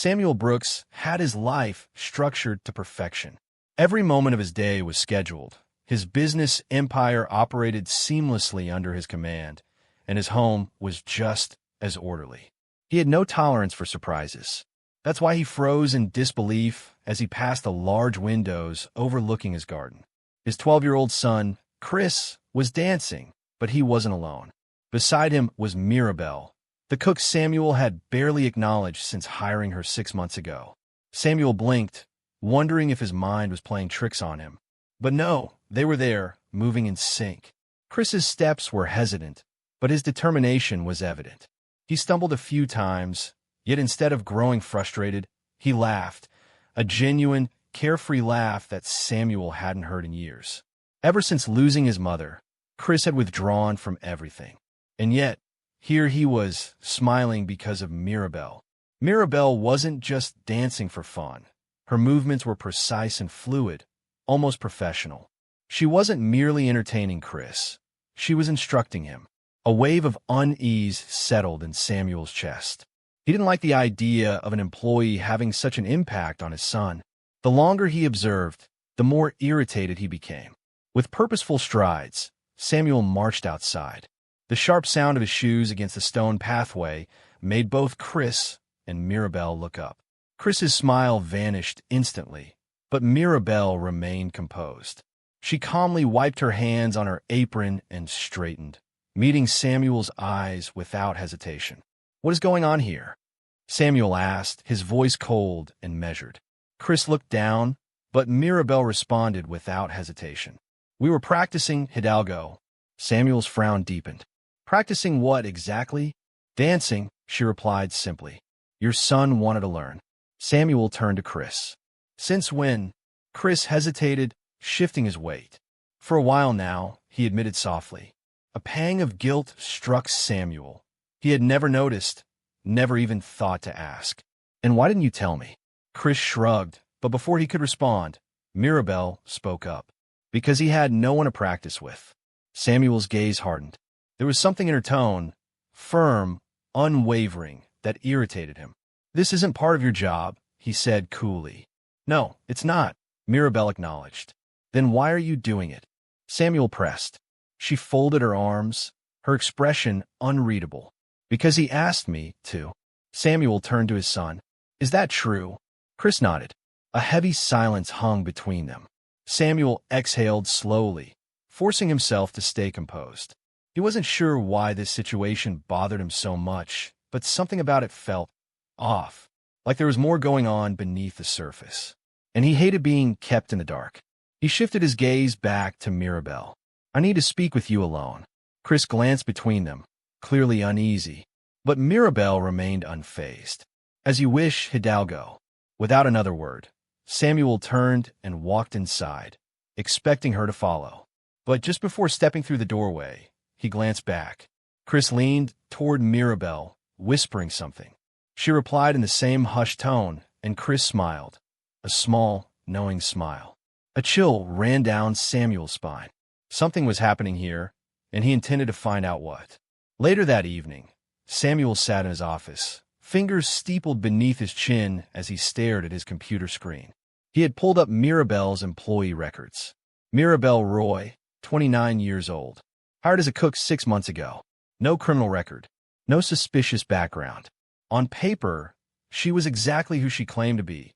Samuel Brooks had his life structured to perfection. Every moment of his day was scheduled. His business empire operated seamlessly under his command, and his home was just as orderly. He had no tolerance for surprises. That's why he froze in disbelief as he passed the large windows overlooking his garden. His 12-year-old son, Chris, was dancing, but he wasn't alone. Beside him was Mirabelle, the cook Samuel had barely acknowledged since hiring her 6 months ago. Samuel blinked, wondering if his mind was playing tricks on him. But no, they were there, moving in sync. Chris's steps were hesitant, but his determination was evident. He stumbled a few times, yet instead of growing frustrated, he laughed, a genuine, carefree laugh that Samuel hadn't heard in years. Ever since losing his mother, Chris had withdrawn from everything. And yet, here he was, smiling because of Mirabelle. Mirabelle wasn't just dancing for fun. Her movements were precise and fluid, almost professional. She wasn't merely entertaining Chris. She was instructing him. A wave of unease settled in Samuel's chest. He didn't like the idea of an employee having such an impact on his son. The longer he observed, the more irritated he became. With purposeful strides, Samuel marched outside. The sharp sound of his shoes against the stone pathway made both Chris and Mirabelle look up. Chris's smile vanished instantly, but Mirabelle remained composed. She calmly wiped her hands on her apron and straightened, meeting Samuel's eyes without hesitation. "What is going on here?" Samuel asked, his voice cold and measured. Chris looked down, but Mirabelle responded without hesitation. "We were practicing Hidalgo." Samuel's frown deepened. "Practicing what exactly?" "Dancing," she replied simply. "Your son wanted to learn." Samuel turned to Chris. "Since when?" Chris hesitated, shifting his weight. "For a while now," he admitted softly. A pang of guilt struck Samuel. He had never noticed, never even thought to ask. "And why didn't you tell me?" Chris shrugged, but before he could respond, Mirabelle spoke up. "Because he had no one to practice with." Samuel's gaze hardened. There was something in her tone, firm, unwavering, that irritated him. "This isn't part of your job," he said coolly. "No, it's not," Mirabelle acknowledged. "Then why are you doing it?" Samuel pressed. She folded her arms, her expression unreadable. "Because he asked me to." Samuel turned to his son. "Is that true?" Chris nodded. A heavy silence hung between them. Samuel exhaled slowly, forcing himself to stay composed. He wasn't sure why this situation bothered him so much, but something about it felt off, like there was more going on beneath the surface. And he hated being kept in the dark. He shifted his gaze back to Mirabelle. "I need to speak with you alone." Chris glanced between them, clearly uneasy, but Mirabelle remained unfazed. "As you wish, Hidalgo." Without another word, Samuel turned and walked inside, expecting her to follow. But just before stepping through the doorway, he glanced back. Chris leaned toward Mirabelle, whispering something. She replied in the same hushed tone, and Chris smiled, a small, knowing smile. A chill ran down Samuel's spine. Something was happening here, and he intended to find out what. Later that evening, Samuel sat in his office, fingers steepled beneath his chin as he stared at his computer screen. He had pulled up Mirabelle's employee records. Mirabelle Roy, 29 years old. Hired as a cook 6 months ago. No criminal record. No suspicious background. On paper, she was exactly who she claimed to be,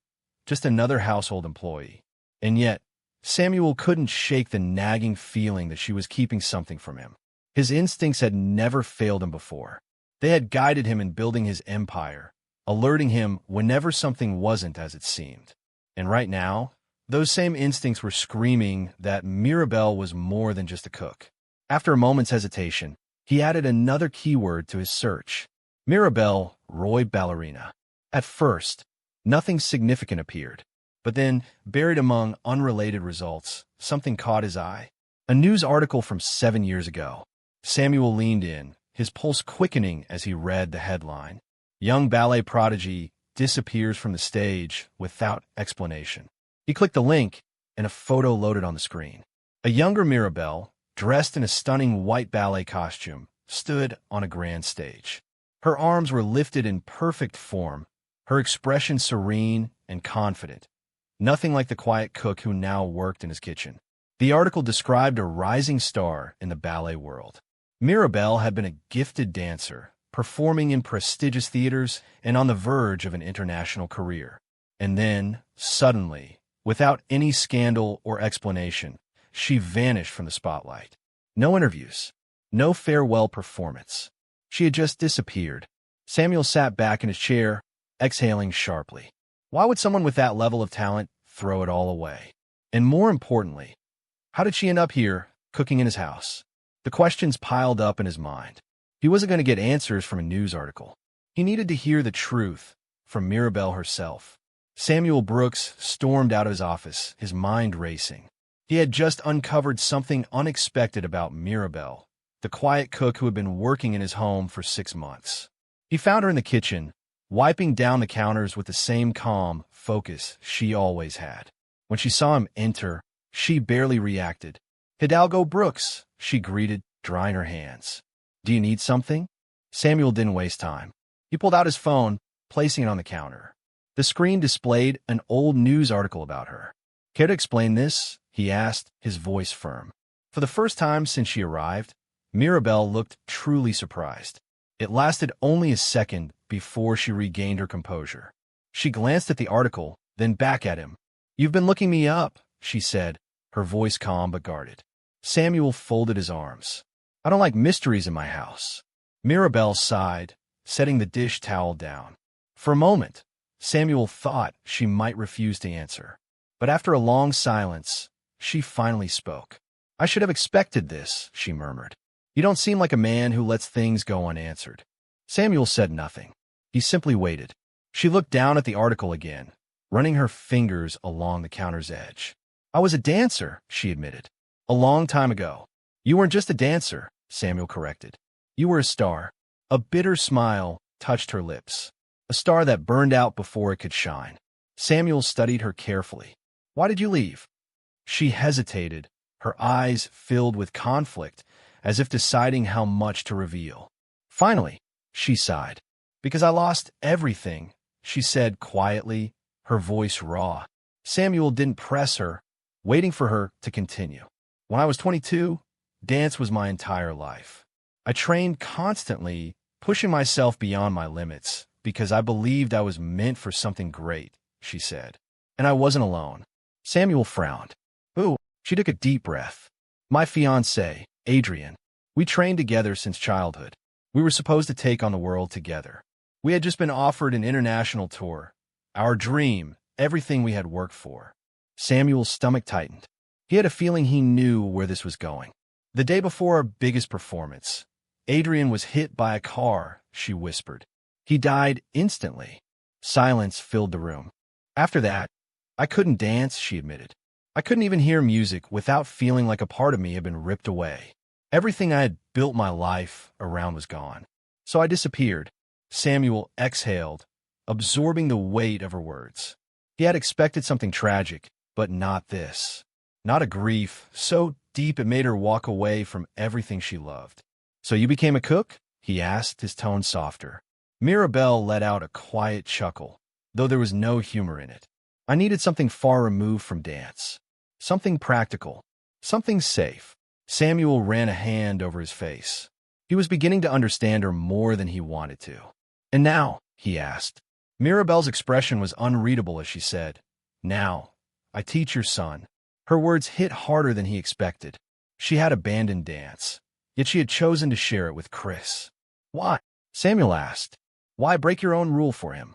just another household employee. And yet, Samuel couldn't shake the nagging feeling that she was keeping something from him. His instincts had never failed him before. They had guided him in building his empire, alerting him whenever something wasn't as it seemed. And right now, those same instincts were screaming that Mirabelle was more than just a cook. After a moment's hesitation, he added another keyword to his search. Mirabelle Roy Ballerina. At first, nothing significant appeared. But then, buried among unrelated results, something caught his eye. A news article from 7 years ago. Samuel leaned in, his pulse quickening as he read the headline. Young ballet prodigy disappears from the stage without explanation. He clicked the link, and a photo loaded on the screen. A younger Mirabelle, dressed in a stunning white ballet costume, stood on a grand stage. Her arms were lifted in perfect form, her expression serene and confident, nothing like the quiet cook who now worked in his kitchen. The article described a rising star in the ballet world. Mirabelle had been a gifted dancer, performing in prestigious theaters and on the verge of an international career. And then, suddenly, without any scandal or explanation, she vanished from the spotlight. No interviews, no farewell performance. She had just disappeared. Samuel sat back in his chair, exhaling sharply. Why would someone with that level of talent throw it all away? And more importantly, how did she end up here, cooking in his house? The questions piled up in his mind. He wasn't going to get answers from a news article. He needed to hear the truth from Mirabelle herself. Samuel Brooks stormed out of his office, his mind racing. He had just uncovered something unexpected about Mirabelle, the quiet cook who had been working in his home for 6 months. He found her in the kitchen, wiping down the counters with the same calm focus she always had. When she saw him enter, she barely reacted. "Hidalgo Brooks," she greeted, drying her hands. "Do you need something?" Samuel didn't waste time. He pulled out his phone, placing it on the counter. The screen displayed an old news article about her. "Care to explain this?" he asked, his voice firm. For the first time since she arrived, Mirabelle looked truly surprised. It lasted only a second before she regained her composure. She glanced at the article, then back at him. "You've been looking me up," she said, her voice calm but guarded. Samuel folded his arms. "I don't like mysteries in my house." Mirabelle sighed, setting the dish towel down. For a moment, Samuel thought she might refuse to answer. But after a long silence, she finally spoke. "I should have expected this," she murmured. "You don't seem like a man who lets things go unanswered." Samuel said nothing. He simply waited. She looked down at the article again, running her fingers along the counter's edge. "I was a dancer," she admitted. "A long time ago." "You weren't just a dancer," Samuel corrected. "You were a star." A bitter smile touched her lips. A star that burned out before it could shine. Samuel studied her carefully. "Why did you leave?" She hesitated, her eyes filled with conflict, as if deciding how much to reveal. Finally, she sighed. "Because I lost everything," she said quietly, her voice raw. Samuel didn't press her, waiting for her to continue. "When I was 22, dance was my entire life. I trained constantly, pushing myself beyond my limits, because I believed I was meant for something great," she said. "And I wasn't alone." Samuel frowned. "Ooh," she took a deep breath. "My fiancé, Adrian. We trained together since childhood. We were supposed to take on the world together. We had just been offered an international tour. Our dream, everything we had worked for." Samuel's stomach tightened. He had a feeling he knew where this was going. "The day before our biggest performance, Adrian was hit by a car," she whispered. "He died instantly." Silence filled the room. "After that, I couldn't dance," she admitted. "I couldn't even hear music without feeling like a part of me had been ripped away. Everything I had built my life around was gone. So I disappeared." Samuel exhaled, absorbing the weight of her words. He had expected something tragic, but not this. Not a grief so deep it made her walk away from everything she loved. "So you became a cook?" he asked, his tone softer. Mirabelle let out a quiet chuckle, though there was no humor in it. "I needed something far removed from dance. Something practical. Something safe." Samuel ran a hand over his face. He was beginning to understand her more than he wanted to. "And now?" he asked. Mirabelle's expression was unreadable as she said, "Now, I teach your son." Her words hit harder than he expected. She had abandoned dance, yet she had chosen to share it with Chris. "Why?" Samuel asked. "Why break your own rule for him?"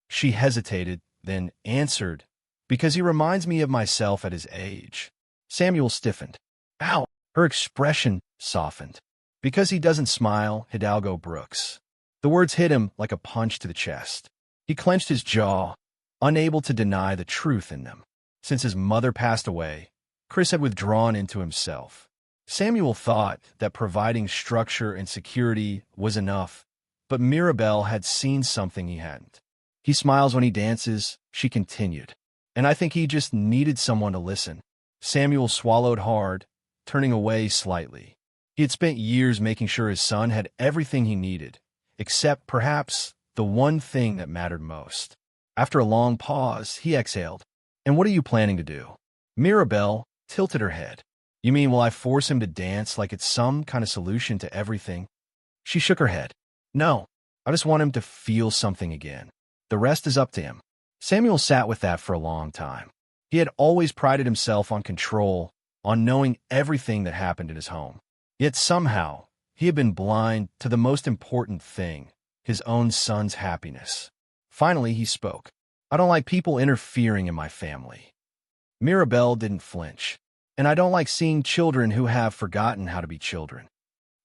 She hesitated, then answered, "Because he reminds me of myself at his age." Samuel stiffened. "Ow!" Her expression softened. "Because he doesn't smile, Hidalgo Brooks." The words hit him like a punch to the chest. He clenched his jaw, unable to deny the truth in them. Since his mother passed away, Chris had withdrawn into himself. Samuel thought that providing structure and security was enough, but Mirabelle had seen something he hadn't. "He smiles when he dances," she continued, "and I think he just needed someone to listen." Samuel swallowed hard, turning away slightly. He had spent years making sure his son had everything he needed, except, perhaps, the one thing that mattered most. After a long pause, he exhaled. "And what are you planning to do?" Mirabelle tilted her head. "You mean will I force him to dance like it's some kind of solution to everything?" She shook her head. "No, I just want him to feel something again. The rest is up to him." Samuel sat with that for a long time. He had always prided himself on control, on knowing everything that happened in his home. Yet somehow, he had been blind to the most important thing, his own son's happiness. Finally, he spoke. "I don't like people interfering in my family." Mirabelle didn't flinch. "And I don't like seeing children who have forgotten how to be children."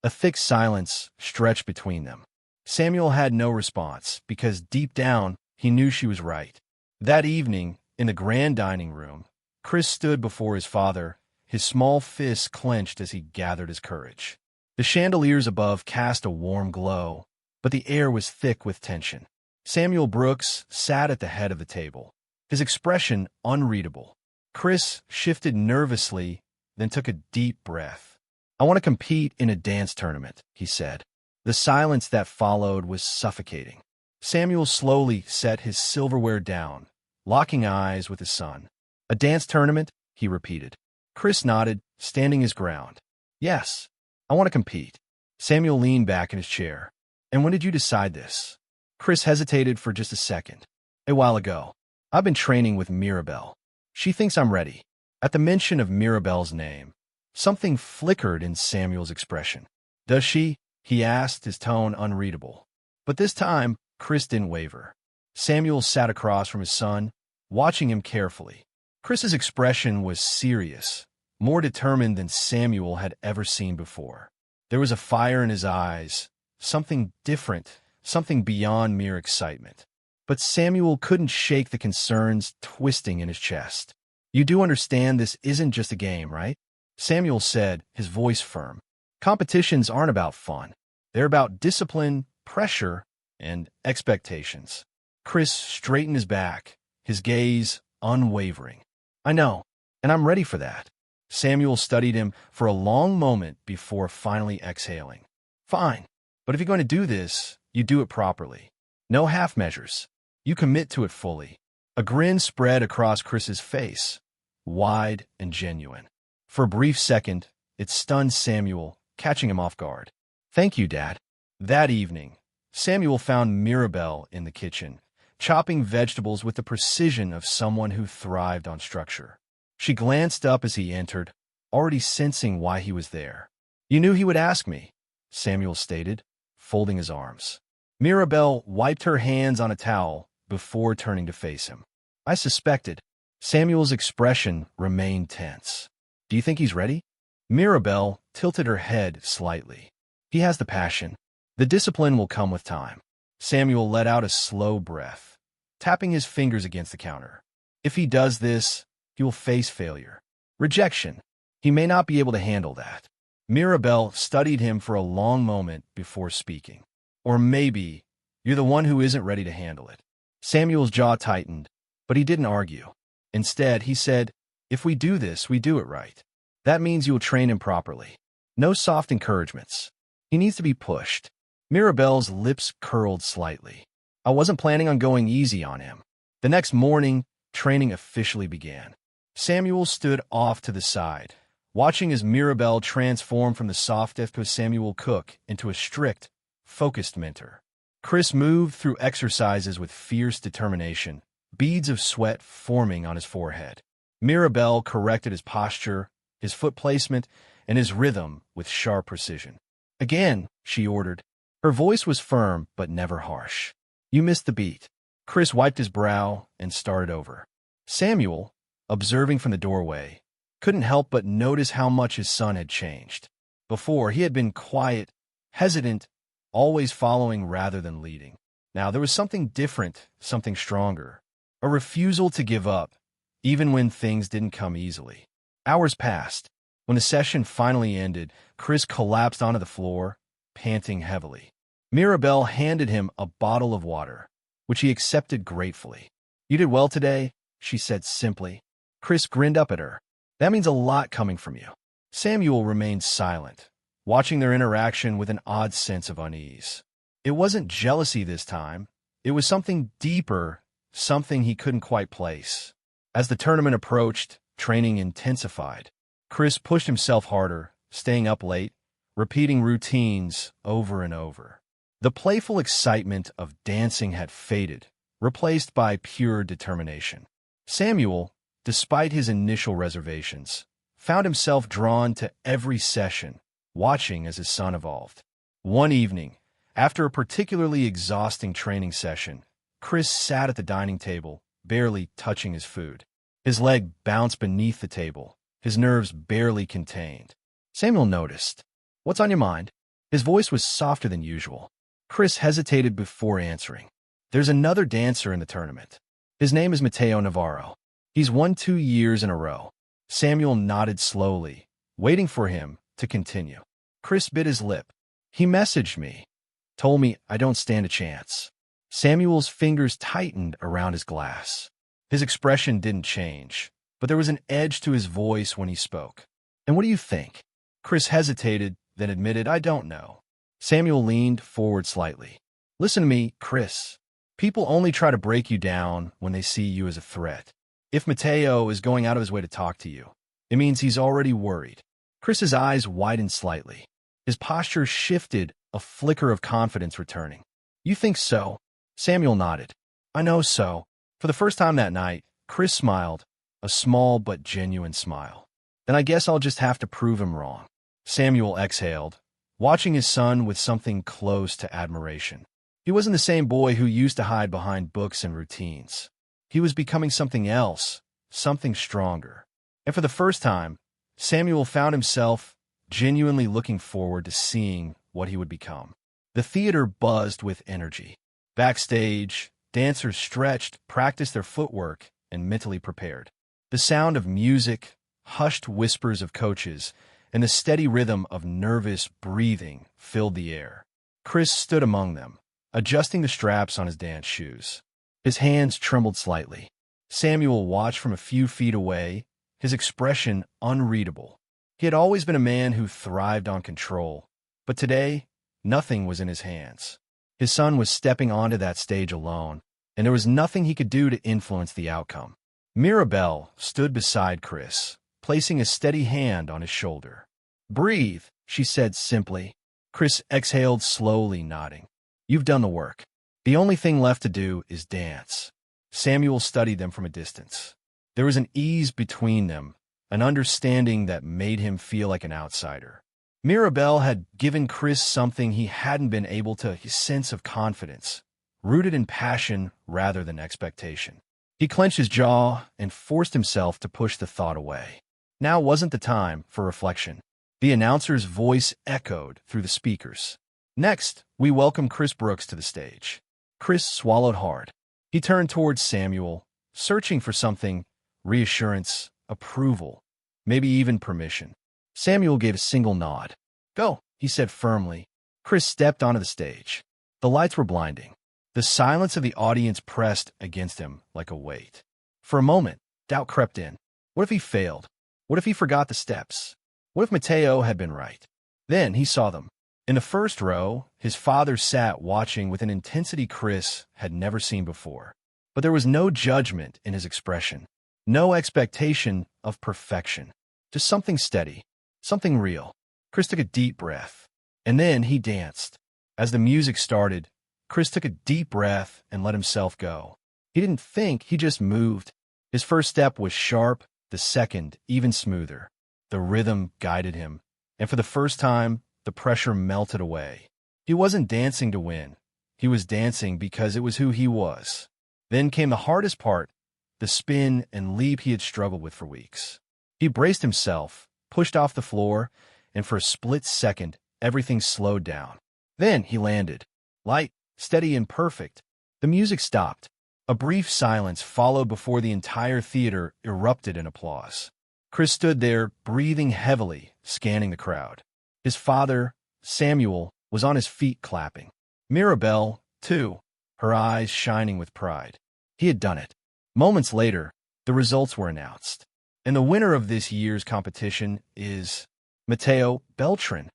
A thick silence stretched between them. Samuel had no response, because deep down, he knew she was right. That evening, in the grand dining room, Chris stood before his father, his small fists clenched as he gathered his courage. The chandeliers above cast a warm glow, but the air was thick with tension. Samuel Brooks sat at the head of the table, his expression unreadable. Chris shifted nervously, then took a deep breath. "I want to compete in a dance tournament," he said. The silence that followed was suffocating. Samuel slowly set his silverware down, locking eyes with his son. "A dance tournament?" he repeated. Chris nodded, standing his ground. "Yes, I want to compete." Samuel leaned back in his chair. "And when did you decide this?" Chris hesitated for just a second. "A while ago. I've been training with Mirabelle. She thinks I'm ready." At the mention of Mirabelle's name, something flickered in Samuel's expression. "Does she?" he asked, his tone unreadable. But this time, Chris didn't waver. Samuel sat across from his son, watching him carefully. Chris's expression was serious, more determined than Samuel had ever seen before. There was a fire in his eyes, something different, something beyond mere excitement. But Samuel couldn't shake the concerns twisting in his chest. "You do understand this isn't just a game, right?" Samuel said, his voice firm. "Competitions aren't about fun. They're about discipline, pressure, and expectations." Chris straightened his back, his gaze unwavering. "I know, and I'm ready for that." Samuel studied him for a long moment before finally exhaling. "Fine, but if you're going to do this, you do it properly. No half measures. You commit to it fully." A grin spread across Chris's face, wide and genuine. For a brief second, it stunned Samuel, catching him off guard. "Thank you, Dad." That evening, Samuel found Mirabelle in the kitchen, chopping vegetables with the precision of someone who thrived on structure. She glanced up as he entered, already sensing why he was there. "You knew he would ask me," Samuel stated, folding his arms. Mirabelle wiped her hands on a towel before turning to face him. "I suspected." Samuel's expression remained tense. "Do you think he's ready?" Mirabelle tilted her head slightly. "He has the passion. The discipline will come with time." Samuel let out a slow breath, tapping his fingers against the counter. "If he does this, he will face failure. Rejection. He may not be able to handle that." Mirabelle studied him for a long moment before speaking. "Or maybe you're the one who isn't ready to handle it." Samuel's jaw tightened, but he didn't argue. Instead, he said, "If we do this, we do it right. That means you will train him properly. No soft encouragements. He needs to be pushed." Mirabelle's lips curled slightly. "I wasn't planning on going easy on him." The next morning, training officially began. Samuel stood off to the side, watching as Mirabelle transformed from the softest Samuel Cook into a strict, focused mentor. Chris moved through exercises with fierce determination, beads of sweat forming on his forehead. Mirabelle corrected his posture, his foot placement, and his rhythm with sharp precision. "Again," she ordered. Her voice was firm but never harsh. "You missed the beat." Chris wiped his brow and started over. Samuel, observing from the doorway, couldn't help but notice how much his son had changed. Before, he had been quiet, hesitant, always following rather than leading. Now there was something different, something stronger, a refusal to give up, even when things didn't come easily. Hours passed. When the session finally ended, Chris collapsed onto the floor, panting heavily. Mirabelle handed him a bottle of water, which he accepted gratefully. "You did well today," she said simply. Chris grinned up at her. "That means a lot coming from you." Samuel remained silent, watching their interaction with an odd sense of unease. It wasn't jealousy this time, It was something deeper, something he couldn't quite place. As the tournament approached, training intensified. Chris pushed himself harder, staying up late, repeating routines over and over. The playful excitement of dancing had faded, replaced by pure determination. Samuel, despite his initial reservations, found himself drawn to every session, watching as his son evolved. One evening, after a particularly exhausting training session, Chris sat at the dining table, barely touching his food. His leg bounced beneath the table, his nerves barely contained. Samuel noticed. "What's on your mind?" His voice was softer than usual. Chris hesitated before answering. "There's another dancer in the tournament. His name is Mateo Navarro. He's won 2 years in a row." Samuel nodded slowly, waiting for him to continue. Chris bit his lip. "He messaged me. Told me I don't stand a chance." Samuel's fingers tightened around his glass. His expression didn't change, but there was an edge to his voice when he spoke. "And what do you think?" Chris hesitated, then admitted, "I don't know." Samuel leaned forward slightly. "Listen to me, Chris. People only try to break you down when they see you as a threat. If Mateo is going out of his way to talk to you, it means he's already worried." Chris's eyes widened slightly. His posture shifted, a flicker of confidence returning. "You think so?" Samuel nodded. "I know so." For the first time that night, Chris smiled, a small but genuine smile. "Then I guess I'll just have to prove him wrong." Samuel exhaled, watching his son with something close to admiration. He wasn't the same boy who used to hide behind books and routines. He was becoming something else, something stronger. And for the first time, Samuel found himself genuinely looking forward to seeing what he would become. The theater buzzed with energy. Backstage, dancers stretched, practiced their footwork, and mentally prepared. The sound of music, hushed whispers of coaches, and the steady rhythm of nervous breathing filled the air. Chris stood among them, adjusting the straps on his dance shoes. His hands trembled slightly. Samuel watched from a few feet away, his expression unreadable. He had always been a man who thrived on control, but today, nothing was in his hands. His son was stepping onto that stage alone, and there was nothing he could do to influence the outcome. Mirabelle stood beside Chris, placing a steady hand on his shoulder. "Breathe," she said simply. Chris exhaled slowly, nodding. "You've done the work. The only thing left to do is dance." Samuel studied them from a distance. There was an ease between them, an understanding that made him feel like an outsider. Mirabelle had given Chris something he hadn't been able to, his sense of confidence, rooted in passion rather than expectation. He clenched his jaw and forced himself to push the thought away. Now wasn't the time for reflection. The announcer's voice echoed through the speakers. "Next, we welcome Chris Brooks to the stage." Chris swallowed hard. He turned towards Samuel, searching for something, reassurance, approval, maybe even permission. Samuel gave a single nod. "Go," he said firmly. Chris stepped onto the stage. The lights were blinding. The silence of the audience pressed against him like a weight. For a moment, doubt crept in. What if he failed? What if he forgot the steps? What if Mateo had been right? Then he saw them. In the first row, his father sat watching with an intensity Chris had never seen before. But there was no judgment in his expression, no expectation of perfection, just something steady, something real. Chris took a deep breath, and then he danced. As the music started, Chris took a deep breath and let himself go. He didn't think, he just moved. His first step was sharp, the second even smoother. The rhythm guided him, and for the first time, the pressure melted away. He wasn't dancing to win. He was dancing because it was who he was. Then came the hardest part, the spin and leap he had struggled with for weeks. He braced himself, pushed off the floor, and for a split second, everything slowed down. Then he landed. Light, steady, and perfect. The music stopped. A brief silence followed before the entire theater erupted in applause. Chris stood there, breathing heavily, scanning the crowd. His father, Samuel, was on his feet clapping. Mirabelle, too, her eyes shining with pride. He had done it. Moments later, the results were announced. And the winner of this year's competition is Mateo Beltran.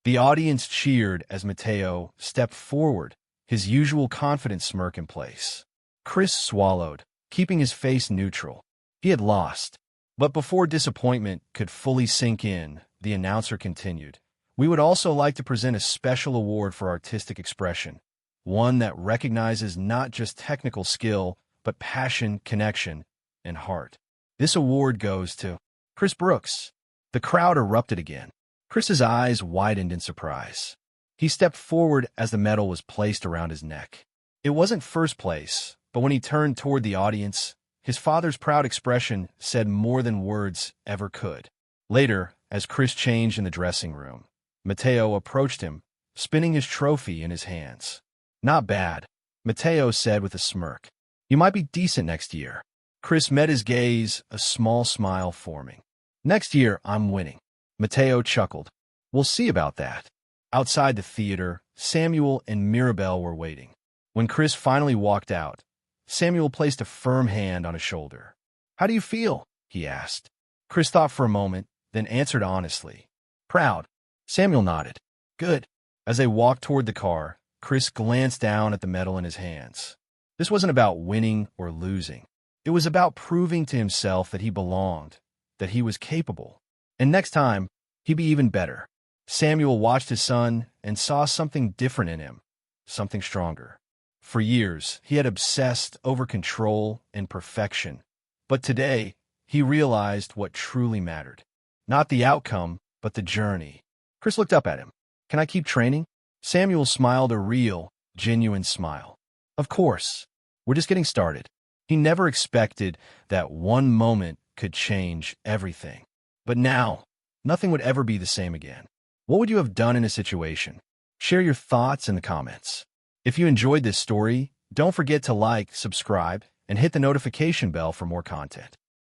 The audience cheered as Mateo stepped forward, his usual confident smirk in place. Chris swallowed, keeping his face neutral. He had lost. But before disappointment could fully sink in, the announcer continued. We would also like to present a special award for artistic expression, one that recognizes not just technical skill, but passion, connection, and heart. This award goes to Chris Brooks. The crowd erupted again. Chris's eyes widened in surprise. He stepped forward as the medal was placed around his neck. It wasn't first place, but when he turned toward the audience, his father's proud expression said more than words ever could. Later, as Chris changed in the dressing room, Mateo approached him, spinning his trophy in his hands. Not bad, Mateo said with a smirk. You might be decent next year. Chris met his gaze, a small smile forming. Next year, I'm winning. Mateo chuckled. We'll see about that. Outside the theater, Samuel and Mirabel were waiting. When Chris finally walked out, Samuel placed a firm hand on his shoulder. How do you feel? He asked. Chris thought for a moment, then answered honestly. Proud. Samuel nodded. Good. As they walked toward the car, Chris glanced down at the medal in his hands. This wasn't about winning or losing. It was about proving to himself that he belonged, that he was capable. And next time, he'd be even better. Samuel watched his son and saw something different in him, something stronger. For years, he had obsessed over control and perfection. But today, he realized what truly mattered. Not the outcome, but the journey. Chris looked up at him. Can I keep training? Samuel smiled a real, genuine smile. Of course. We're just getting started. He never expected that one moment could change everything. But now, nothing would ever be the same again. What would you have done in a situation? Share your thoughts in the comments. If you enjoyed this story, don't forget to like, subscribe, and hit the notification bell for more content.